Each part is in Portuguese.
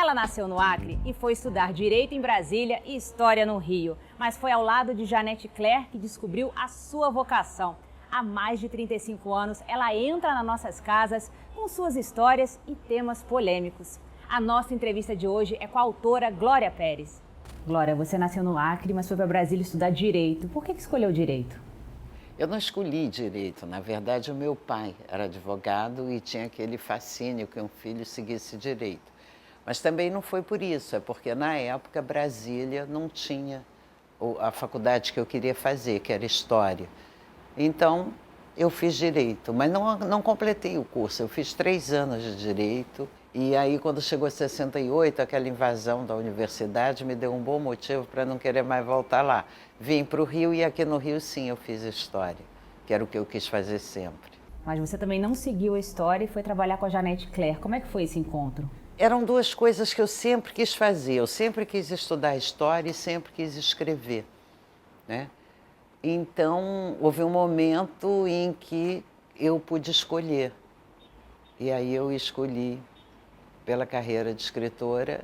Ela nasceu no Acre e foi estudar Direito em Brasília e História no Rio. Mas foi ao lado de Janete Cler que descobriu a sua vocação. Há mais de 35 anos, ela entra nas nossas casas com suas histórias e temas polêmicos. A nossa entrevista de hoje é com a autora Glória Pérez. Glória, você nasceu no Acre, mas foi para Brasília estudar Direito. Por que escolheu Direito? Eu não escolhi Direito. Na verdade, o meu pai era advogado e tinha aquele fascínio que um filho seguisse Direito. Mas também não foi por isso, é porque na época Brasília não tinha a faculdade que eu queria fazer, que era História. Então, eu fiz Direito, mas não completei o curso. Eu fiz 3 anos de Direito e aí, quando chegou 68, aquela invasão da universidade me deu um bom motivo para não querer mais voltar lá. Vim para o Rio e aqui no Rio, sim, eu fiz História, que era o que eu quis fazer sempre. Mas você também não seguiu a História e foi trabalhar com a Janete Cler. Como é que foi esse encontro? Eram 2 coisas que eu sempre quis fazer. Eu sempre quis estudar História e sempre quis escrever, né? Então, houve um momento em que eu pude escolher. E aí eu escolhi pela carreira de escritora,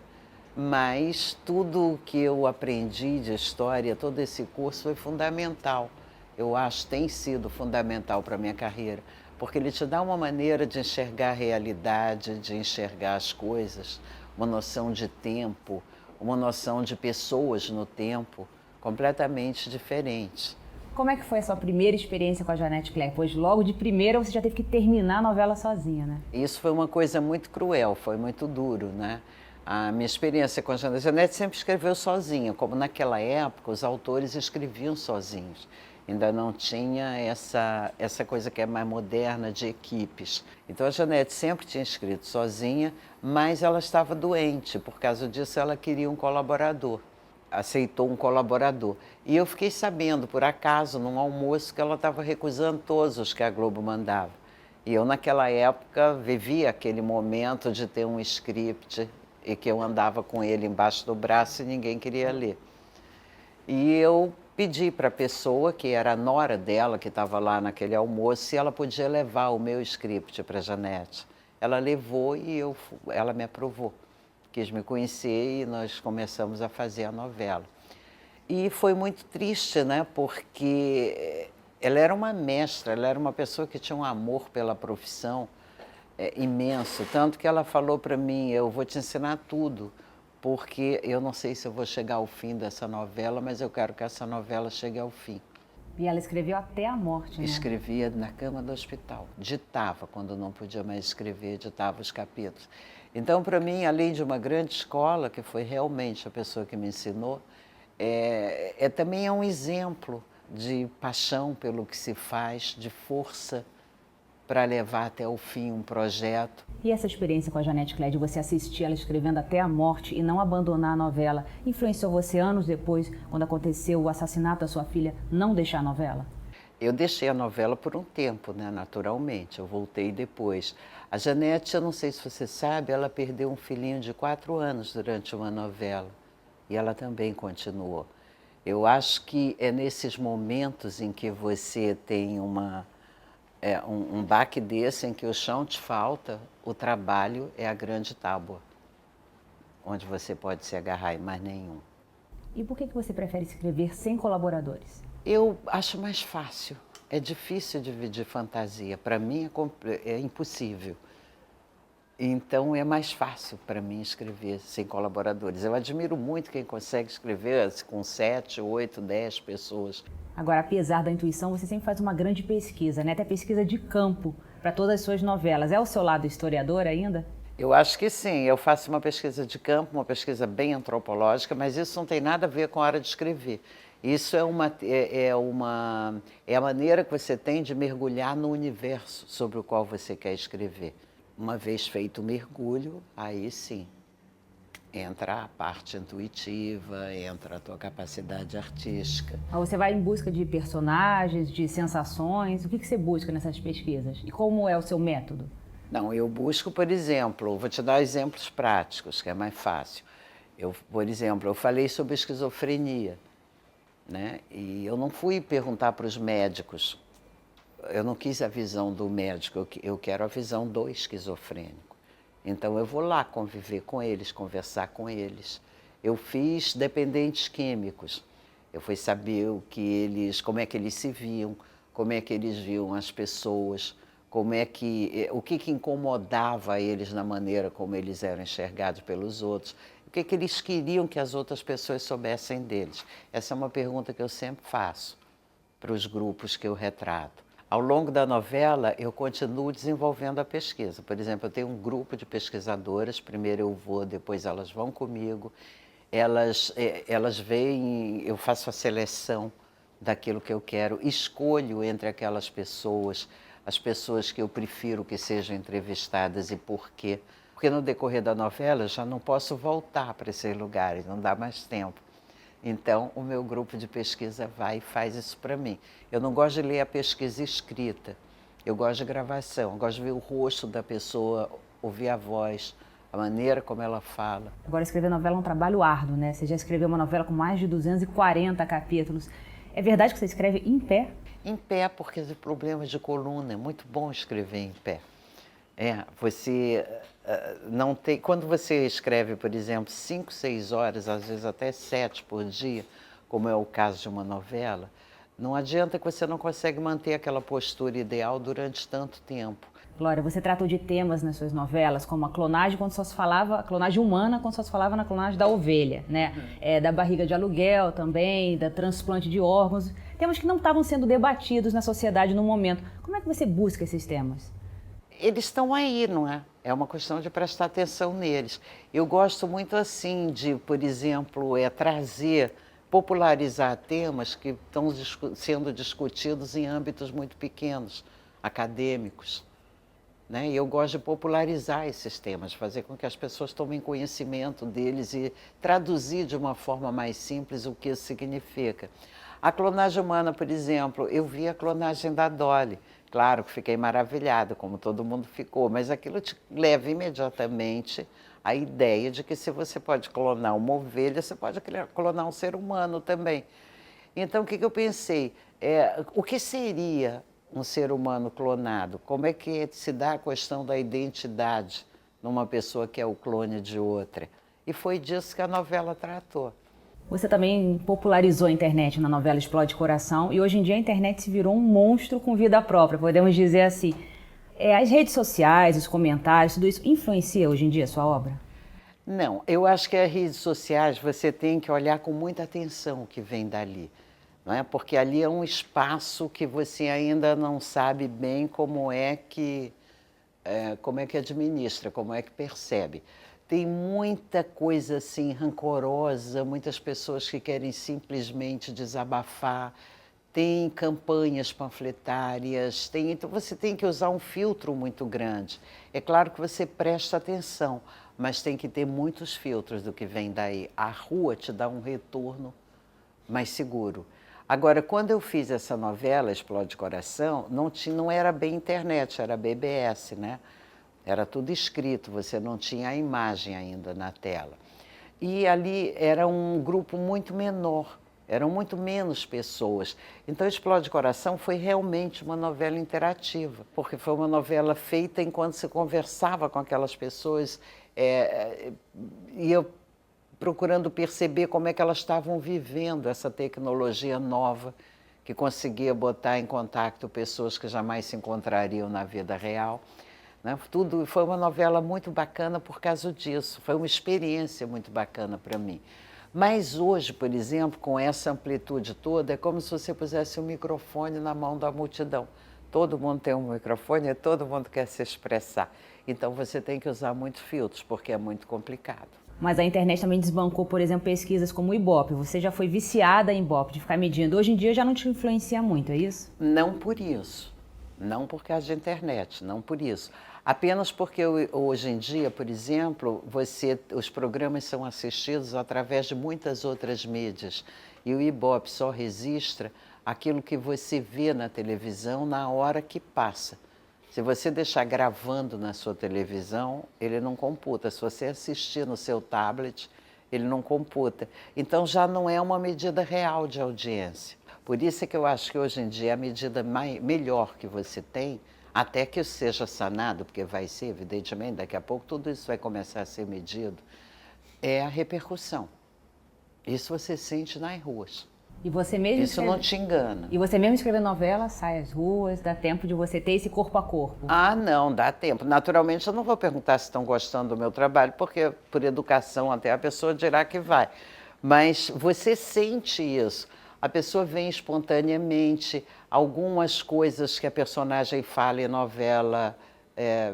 mas tudo o que eu aprendi de História, todo esse curso foi fundamental. Eu acho que tem sido fundamental para a minha carreira, porque ele te dá uma maneira de enxergar a realidade, de enxergar as coisas, uma noção de tempo, uma noção de pessoas no tempo completamente diferente. Como é que foi a sua primeira experiência com a Janete Cler? Pois logo de primeira você já teve que terminar a novela sozinha, né? Isso foi uma coisa muito cruel, foi muito duro, né? A minha experiência com a Janete sempre escreveu sozinha, como naquela época os autores escreviam sozinhos. Ainda não tinha essa coisa que é mais moderna de equipes. Então a Janete sempre tinha escrito sozinha, mas ela estava doente, por causa disso ela queria um colaborador. Aceitou um colaborador. E eu fiquei sabendo, por acaso, num almoço, que ela estava recusando todos os que a Globo mandava. E eu, naquela época, vivia aquele momento de ter um script e que eu andava com ele embaixo do braço e ninguém queria ler. E eu pedi para a pessoa, que era a nora dela, que estava lá naquele almoço, se ela podia levar o meu script para a Janete. Ela levou e ela me aprovou. Quis me conhecer e nós começamos a fazer a novela. E foi muito triste, né? Porque ela era uma mestra, ela era uma pessoa que tinha um amor pela profissão imenso. Tanto que ela falou para mim, eu vou te ensinar tudo, porque eu não sei se eu vou chegar ao fim dessa novela, mas eu quero que essa novela chegue ao fim. E ela escreveu até a morte, né? Escrevia na cama do hospital, ditava, quando não podia mais escrever, ditava os capítulos. Então, para mim, além de uma grande escola, que foi realmente a pessoa que me ensinou, também é um exemplo de paixão pelo que se faz, de força para levar até o fim um projeto. E essa experiência com a Janete Cler, de você assistir ela escrevendo até a morte e não abandonar a novela, influenciou você anos depois, quando aconteceu o assassinato da sua filha, não deixar a novela? Eu deixei a novela por um tempo, né, naturalmente, eu voltei depois. A Janete, eu não sei se você sabe, ela perdeu um filhinho de 4 anos durante uma novela e ela também continuou. Eu acho que é nesses momentos em que você tem um baque desse, em que o chão te falta, o trabalho é a grande tábua, onde você pode se agarrar em mais nenhum. E por que você prefere escrever sem colaboradores? Eu acho mais fácil. É difícil dividir fantasia. Para mim é impossível. Então é mais fácil para mim escrever sem colaboradores. Eu admiro muito quem consegue escrever com 7, 8, 10 pessoas. Agora, apesar da intuição, você sempre faz uma grande pesquisa, né? Até pesquisa de campo para todas as suas novelas. É o seu lado historiador ainda? Eu acho que sim. Eu faço uma pesquisa de campo, uma pesquisa bem antropológica, mas isso não tem nada a ver com a hora de escrever. Isso é a maneira que você tem de mergulhar no universo sobre o qual você quer escrever. Uma vez feito o mergulho, aí sim, entra a parte intuitiva, entra a tua capacidade artística. Você vai em busca de personagens, de sensações. O que você busca nessas pesquisas? E como é o seu método? Não, eu busco, por exemplo, vou te dar exemplos práticos, que é mais fácil. Por exemplo, eu falei sobre esquizofrenia, né? E eu não fui perguntar para os médicos, eu não quis a visão do médico, eu quero a visão do esquizofrênico. Então eu vou lá conviver com eles, conversar com eles. Eu fiz dependentes químicos. Eu fui saber como é que eles se viam, como é que eles viam as pessoas, o que incomodava eles na maneira como eles eram enxergados pelos outros, o que eles queriam que as outras pessoas soubessem deles. Essa é uma pergunta que eu sempre faço para os grupos que eu retrato. Ao longo da novela, eu continuo desenvolvendo a pesquisa. Por exemplo, eu tenho um grupo de pesquisadoras, primeiro eu vou, depois elas vão comigo. Elas veem, eu faço a seleção daquilo que eu quero, escolho entre aquelas pessoas, as pessoas que eu prefiro que sejam entrevistadas e por quê. Porque no decorrer da novela eu já não posso voltar para esses lugares, não dá mais tempo. Então, o meu grupo de pesquisa vai e faz isso para mim. Eu não gosto de ler a pesquisa escrita, eu gosto de gravação, eu gosto de ver o rosto da pessoa, ouvir a voz, a maneira como ela fala. Agora, escrever novela é um trabalho árduo, né? Você já escreveu uma novela com mais de 240 capítulos. É verdade que você escreve em pé? Em pé, porque tem problemas de coluna, é muito bom escrever em pé. Você não tem... Quando você escreve, por exemplo, 5, 6 horas, às vezes até 7 por dia, como é o caso de uma novela, não adianta que você não consegue manter aquela postura ideal durante tanto tempo. Glória, você tratou de temas nas suas novelas, como a clonagem, quando só se falava, a clonagem humana, quando só se falava na clonagem da ovelha, né? Da barriga de aluguel também, da transplante de órgãos. Temas que não estavam sendo debatidos na sociedade no momento. Como é que você busca esses temas? Eles estão aí, não é? É uma questão de prestar atenção neles. Eu gosto muito assim de, por exemplo, popularizar temas que estão sendo discutidos em âmbitos muito pequenos, acadêmicos. Né? E eu gosto de popularizar esses temas, fazer com que as pessoas tomem conhecimento deles e traduzir de uma forma mais simples o que isso significa. A clonagem humana, por exemplo, eu vi a clonagem da Dolly. Claro que fiquei maravilhada, como todo mundo ficou, mas aquilo te leva imediatamente à ideia de que se você pode clonar uma ovelha, você pode clonar um ser humano também. Então, o que eu pensei? O que seria um ser humano clonado? Como é que se dá a questão da identidade numa pessoa que é o clone de outra? E foi disso que a novela tratou. Você também popularizou a internet na novela Explode Coração e hoje em dia a internet se virou um monstro com vida própria, podemos dizer assim. As redes sociais, os comentários, tudo isso influencia hoje em dia a sua obra? Não, eu acho que as redes sociais você tem que olhar com muita atenção o que vem dali. Não é? Porque ali é um espaço que você ainda não sabe bem como é que administra, como é que percebe. Tem muita coisa assim rancorosa, muitas pessoas que querem simplesmente desabafar, tem campanhas panfletárias, então você tem que usar um filtro muito grande. É claro que você presta atenção, mas tem que ter muitos filtros do que vem daí. A rua te dá um retorno mais seguro. Agora, quando eu fiz essa novela, Explode Coração, não era bem internet, era BBS, né? Era tudo escrito, você não tinha a imagem ainda na tela. E ali era um grupo muito menor, eram muito menos pessoas. Então, Explode Coração foi realmente uma novela interativa, porque foi uma novela feita enquanto se conversava com aquelas pessoas, e eu procurando perceber como é que elas estavam vivendo essa tecnologia nova, que conseguia botar em contato pessoas que jamais se encontrariam na vida real. Né? Tudo foi uma novela muito bacana por causa disso, foi uma experiência muito bacana para mim. Mas hoje, por exemplo, com essa amplitude toda, é como se você pusesse um microfone na mão da multidão. Todo mundo tem um microfone e todo mundo quer se expressar. Então você tem que usar muitos filtros, porque é muito complicado. Mas a internet também desbancou, por exemplo, pesquisas como o Ibope. Você já foi viciada em Ibope, de ficar medindo. Hoje em dia já não te influencia muito, é isso? Não por isso. Não por causa de internet, não por isso. Apenas porque hoje em dia, por exemplo, os programas são assistidos através de muitas outras mídias. E o Ibope só registra aquilo que você vê na televisão na hora que passa. Se você deixar gravando na sua televisão, ele não computa. Se você assistir no seu tablet, ele não computa. Então já não é uma medida real de audiência. Por isso é que eu acho que hoje em dia a medida melhor que você tem, até que isso seja sanado, porque vai ser, evidentemente, daqui a pouco tudo isso vai começar a ser medido, é a repercussão. Isso você sente nas ruas. E você mesmo Isso não te engana. E você mesmo escrevendo novela, sai às ruas, dá tempo de você ter esse corpo a corpo? Ah, não, dá tempo. Naturalmente, eu não vou perguntar se estão gostando do meu trabalho, porque por educação até a pessoa dirá que vai. Mas você sente isso. A pessoa vem espontaneamente, algumas coisas que a personagem fala em novela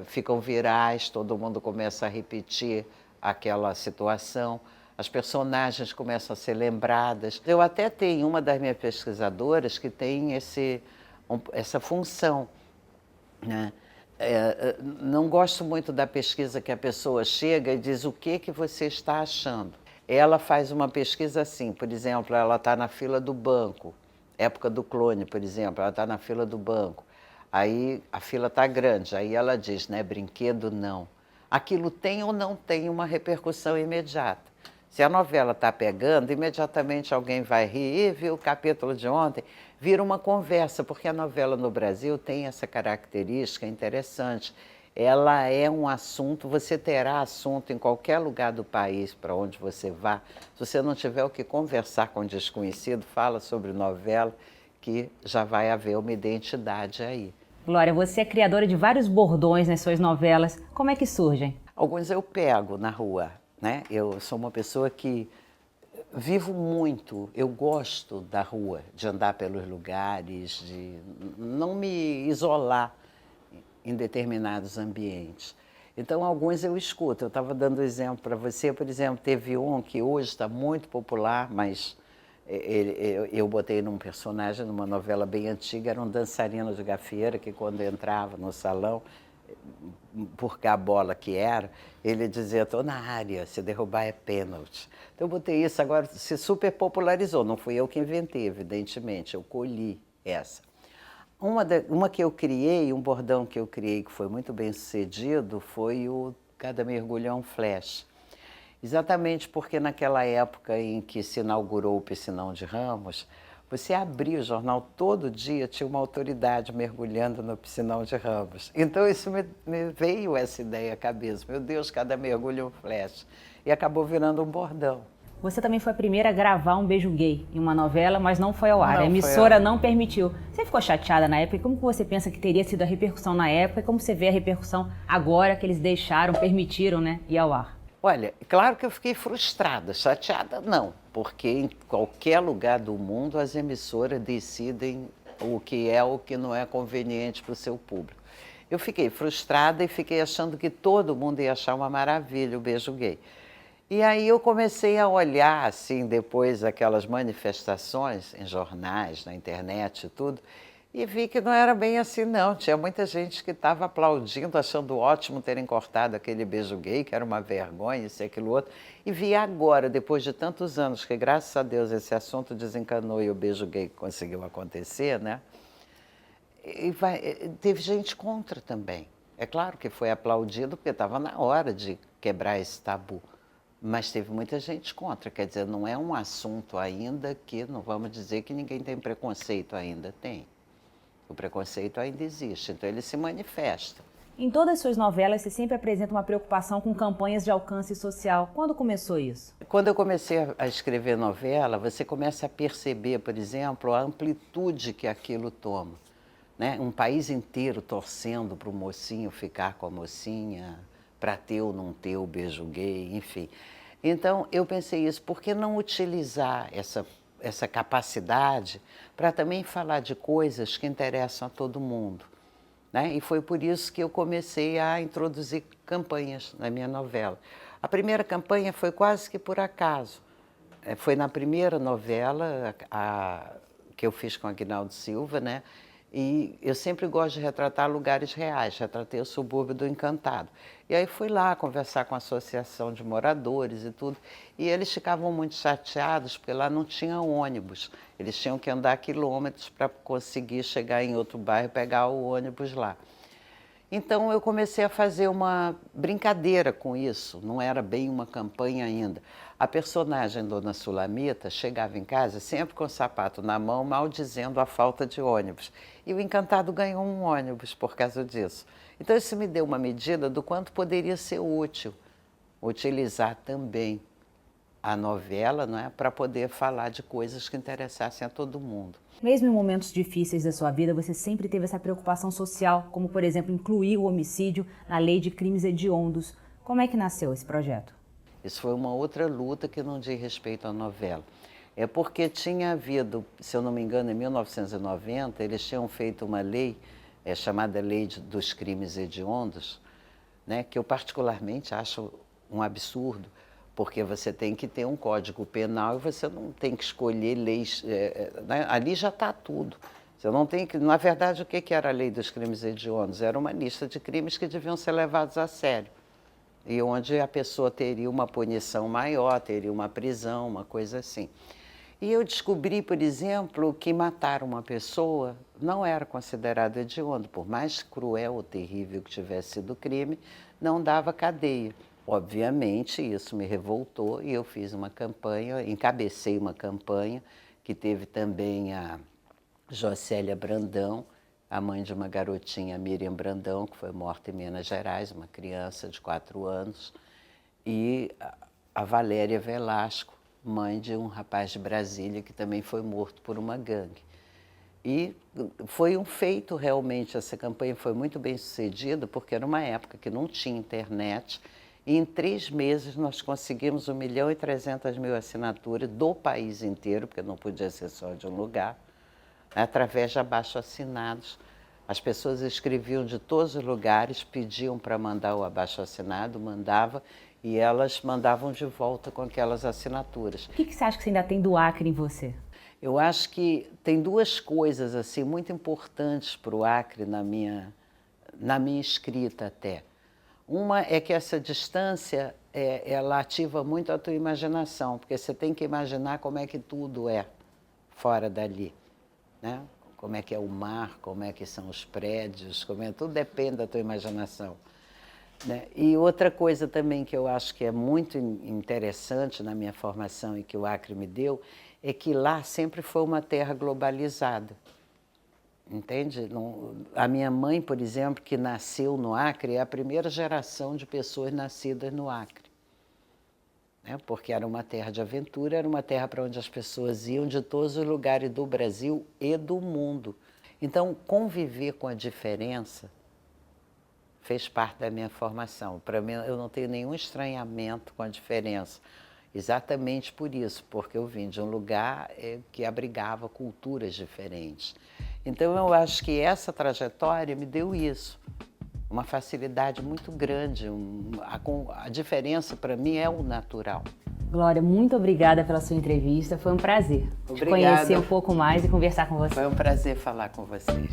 ficam virais, todo mundo começa a repetir aquela situação. As personagens começam a ser lembradas. Eu até tenho uma das minhas pesquisadoras que tem essa função, né? Não gosto muito da pesquisa que a pessoa chega e diz o que você está achando. Ela faz uma pesquisa assim, por exemplo, ela está na fila do banco, época do clone, por exemplo, ela está na fila do banco. Aí a fila está grande, aí ela diz, né, brinquedo não. Aquilo tem ou não tem uma repercussão imediata. Se a novela está pegando, imediatamente alguém vai rir, viu o capítulo de ontem, vira uma conversa, porque a novela no Brasil tem essa característica interessante. Ela é um assunto, você terá assunto em qualquer lugar do país para onde você vá. Se você não tiver o que conversar com um desconhecido, fala sobre novela, que já vai haver uma identidade aí. Glória, você é criadora de vários bordões nas suas novelas. Como é que surgem? Alguns eu pego na rua, né? Eu sou uma pessoa que vivo muito, eu gosto da rua, de andar pelos lugares, de não me isolar em determinados ambientes. Então, alguns eu escuto. Eu estava dando exemplo para você, por exemplo, teve um que hoje está muito popular, mas eu botei num personagem, numa novela bem antiga, era um dançarino de gafieira que quando entrava no salão, por a bola que era, ele dizia, estou na área, se derrubar é pênalti. Então eu botei isso, agora se super popularizou, não fui eu que inventei, evidentemente, eu colhi essa. Uma que eu criei, um bordão que eu criei que foi muito bem sucedido, foi o Cada Mergulho é um Flash. Exatamente porque naquela época em que se inaugurou o Piscinão de Ramos, você abria o jornal todo dia, tinha uma autoridade mergulhando no Piscinão de Ramos. Então isso me veio essa ideia à cabeça. Meu Deus, cada mergulho é um flash. E acabou virando um bordão. Você também foi a primeira a gravar um beijo gay em uma novela, mas não foi ao ar. Não a emissora não permitiu. Você ficou chateada na época? E como você pensa que teria sido a repercussão na época? E como você vê a repercussão agora que eles deixaram, permitiram, né, ir ao ar? Olha, claro que eu fiquei frustrada, chateada não, porque em qualquer lugar do mundo as emissoras decidem o que é ou o que não é conveniente para o seu público. Eu fiquei frustrada e fiquei achando que todo mundo ia achar uma maravilha o beijo gay. E aí eu comecei a olhar, assim, depois aquelas manifestações em jornais, na internet e tudo, e vi que não era bem assim, não. Tinha muita gente que estava aplaudindo, achando ótimo terem cortado aquele beijo gay, que era uma vergonha, isso e aquilo outro. E vi agora, depois de tantos anos, que graças a Deus esse assunto desencanou e o beijo gay conseguiu acontecer, né? Teve gente contra também. É claro que foi aplaudido porque estava na hora de quebrar esse tabu. Mas teve muita gente contra, quer dizer, não é um assunto ainda que, não vamos dizer que ninguém tem preconceito ainda, tem. O preconceito ainda existe, então ele se manifesta. Em todas as suas novelas, você sempre apresenta uma preocupação com campanhas de alcance social. Quando começou isso? Quando eu comecei a escrever novela, você começa a perceber, por exemplo, a amplitude que aquilo toma, né? Um país inteiro torcendo para o mocinho ficar com a mocinha, para ter ou não ter o beijo gay, enfim. Então, eu pensei isso, por que não utilizar essa capacidade para também falar de coisas que interessam a todo mundo, né? E foi por isso que eu comecei a introduzir campanhas na minha novela. A primeira campanha foi quase que por acaso. Foi na primeira novela que eu fiz com a Aguinaldo Silva, né? E eu sempre gosto de retratar lugares reais, retratei o subúrbio do Encantado. E aí fui lá conversar com a associação de moradores e tudo, e eles ficavam muito chateados porque lá não tinha ônibus. Eles tinham que andar quilômetros para conseguir chegar em outro bairro e pegar o ônibus lá. Então eu comecei a fazer uma brincadeira com isso, não era bem uma campanha ainda. A personagem Dona Sulamita chegava em casa sempre com o sapato na mão, maldizendo a falta de ônibus. E o Encantado ganhou um ônibus por causa disso. Então isso me deu uma medida do quanto poderia ser útil utilizar também a novela, não é, para poder falar de coisas que interessassem a todo mundo. Mesmo em momentos difíceis da sua vida, você sempre teve essa preocupação social, como, por exemplo, incluir o homicídio na lei de crimes hediondos. Como é que nasceu esse projeto? Isso foi uma outra luta que não diz respeito à novela. É porque tinha havido, se eu não me engano, em 1990, eles tinham feito uma lei, chamada Lei dos Crimes Hediondos, né, que eu particularmente acho um absurdo, porque você tem que ter um código penal e você não tem que escolher leis, né? Ali já está tudo. Você não tem que, na verdade, o que era a lei dos crimes hediondos? Era uma lista de crimes que deviam ser levados a sério e onde a pessoa teria uma punição maior, teria uma prisão, uma coisa assim. E eu descobri, por exemplo, que matar uma pessoa não era considerado hediondo, por mais cruel ou terrível que tivesse sido o crime, não dava cadeia. Obviamente, isso me revoltou e eu fiz uma campanha, encabecei uma campanha que teve também a Jocélia Brandão, a mãe de uma garotinha, Miriam Brandão, que foi morta em Minas Gerais, uma criança de 4 anos, e a Valéria Velasco, mãe de um rapaz de Brasília que também foi morto por uma gangue. E foi um feito realmente, essa campanha foi muito bem sucedida, porque era uma época que não tinha internet, e em 3 meses nós conseguimos 1.300.000 assinaturas do país inteiro, porque não podia ser só de um lugar, através de abaixo-assinados. As pessoas escreviam de todos os lugares, pediam para mandar o abaixo-assinado, mandava, e elas mandavam de volta com aquelas assinaturas. O que você acha que você ainda tem do Acre em você? Eu acho que tem 2 coisas assim, muito importantes para o Acre na minha escrita até. Uma é que essa distância, ela ativa muito a tua imaginação, porque você tem que imaginar como é que tudo é fora dali, né? Como é que é o mar, como é que são os prédios, tudo depende da tua imaginação, né? E outra coisa também que eu acho que é muito interessante na minha formação e que o Acre me deu, é que lá sempre foi uma terra globalizada. Entende? A minha mãe, por exemplo, que nasceu no Acre, é a primeira geração de pessoas nascidas no Acre. Né? Porque era uma terra de aventura, era uma terra para onde as pessoas iam de todos os lugares do Brasil e do mundo. Então, conviver com a diferença fez parte da minha formação. Para mim, eu não tenho nenhum estranhamento com a diferença. Exatamente por isso, porque eu vim de um lugar que abrigava culturas diferentes. Então, eu acho que essa trajetória me deu isso, uma facilidade muito grande. A diferença, para mim, é o natural. Glória, muito obrigada pela sua entrevista. Foi um prazer te conhecer um pouco mais e conversar com você. Foi um prazer falar com vocês.